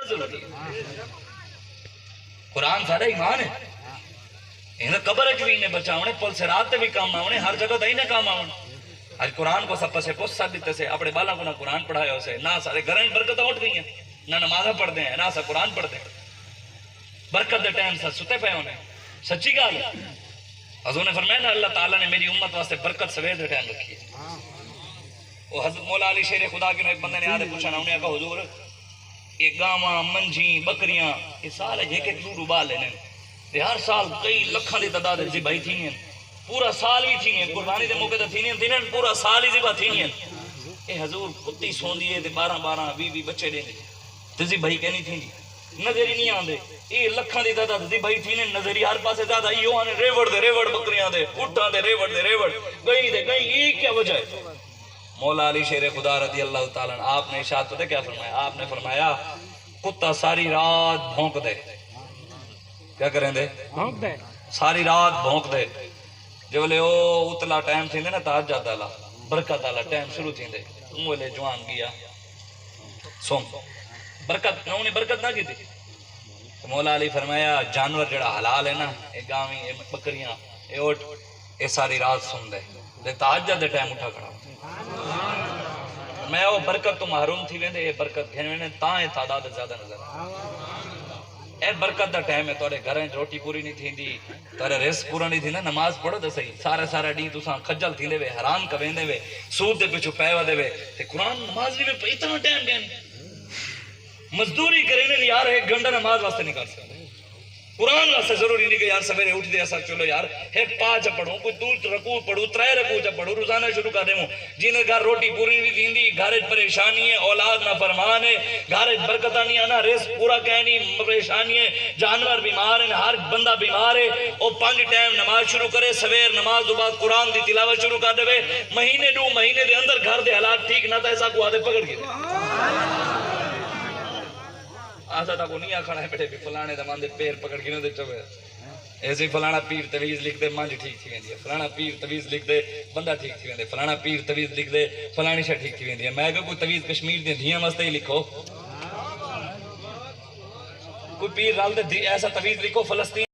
ضروری ہے۔ قرآن سارا ایمان ہے، انہیں قبر اچ بھی انہیں بچاؤنے، پل سرات تے بھی کام آونے، ہر جگہ تے انہیں کام آونے۔ آج قرآن کو سب پسے پوچھ ساتھ دیتے سے اپنے بالا کو نہ قرآن پڑھائے ہو سے، نہ سارے گھریں برکتہ اٹھ گئی ہیں، نہ نمازہ پڑھ دیں ہیں، نہ سا قرآن پڑھ دیں۔ برکت دے ٹائم سا ستے پہ ہونے، سچی گال ہے۔ حضور نے فرمایا نا اللہ تعالیٰ نے میری امت واسطے برکت سویر دے ٹائم رکھی ہے۔ وہ حضرت مولا علی شیر خدا کے ایک بندے نے آدھے پوچھا نا، انہیں کہا حضور یہ گاواں منجھی بکریاں یہ سال ہے ایک ایک ڈوڈو بال لینے، ہر سال کئی لکھاں دی تعداد ذبح تھی نہیں، پورا سال بھی تھی نہیں، قربانی دے موقع تے تھی نہیں، پورا سال ہی ذبح تھی نہیں۔ اے حضور کتی سوندی ہے تے 12 20 بچے دے تے ذبح کہنی تھی نظر ہی نہیں آندے، یہ لکھاں دی تعداد ذبح تھی نہیں، نظر ہی ہر پاسے زیادہ ایو آنے ریوڑ دے ریوڑ بکریاں دے، اٹھاں دے ریوڑ گئی دے گئی، یہ کیا وجہ ہے؟ مولا علی شیر خدا رضی اللہ تعالیٰ آپ نے ارشاد پتہ کیا فرمایا؟ آپ نے فرمایا کتا ساری رات بھونک دے، کیا کریں دے؟ بھونک دے، ساری رات بھونک دے۔ جو لے او اتلا ٹائم تھی دے نا تہجد والا برکت والا ٹائم شروع تھی دے، مولے جوان گیا سوم برکت نہ انہیں برکت نہ کی تھی۔ مولا علی فرمایا جانور جڑا حلال ہے نا، اے گاویں اے بکریاں اے اوٹ اے ساری رات سن دے دے تہجد دے ٹائم اٹھا کھڑا میں وہ برکت تو محروم تھی ویندے، اے برکت گھن ویندے تاں اے تعداد زیادہ نظر اے برکت دا ٹائم ہے، توڑے گھریں روٹی پوری نہیں تھی دی، توڑے رزق پورا نہیں تھی نا، نماز پڑھو دے صحیح، سارا ڈی تساں کھجل تھی دے وے، حرام کبین دے وے، سود دے پچھو پیوا دے وے، تے قرآن نماز بھی میں اتنا ٹائم گئن مزدوری کرنے لئے یار ایک گھنٹہ نماز واسطے نہیں کر سکتے، قرآن واسطے ضروری نہیں کہ یار سویرے اٹھ دے ایسا چلو یار ایک پانچ پڑھوں کوئی دو رکوع پڑھوں ترے رکوع پڑھوں روزانہ شروع کر دے ہوں جنہیں گھر روٹی پوری نہیں دیندی، گھر پریشانی ہے، اولاد نہ فرمان ہے، گھر برکتہ نہیں آنا، رزق پورا کہنی پریشانی ہے، جانور بیمار ہیں، ہر بندہ بیمار ہے، وہ 5 ٹائم نماز شروع کرے، سویر نماز دو بعد قرآن دی تلاوت شروع کر دے، مہینے 2 مہینے دے اندر گھر دے حالات ٹھیک نہ تھا ایسا کو آدھے پکڑ گئے آسا تا کو نہیں آکھنا ہے بیٹے بھی فلانے دمان دے پیر پکڑ کے نہ دے چوے ایسے فلانا پیر تویز لکھ دے مانج ٹھیک تھی ویندی ہے، فلانا پیر تویز لکھ دے بندہ ٹھیک تھی ویندی ہے، فلانا پیر تویز لکھ دے فلانی شاہ ٹھیک تھی ویندی ہے۔ میں کوئی تویز کشمیر دے دھیاں واسطے ہی لکھو، کوئی پیر رال دے ایسا تویز لکھو فلسطین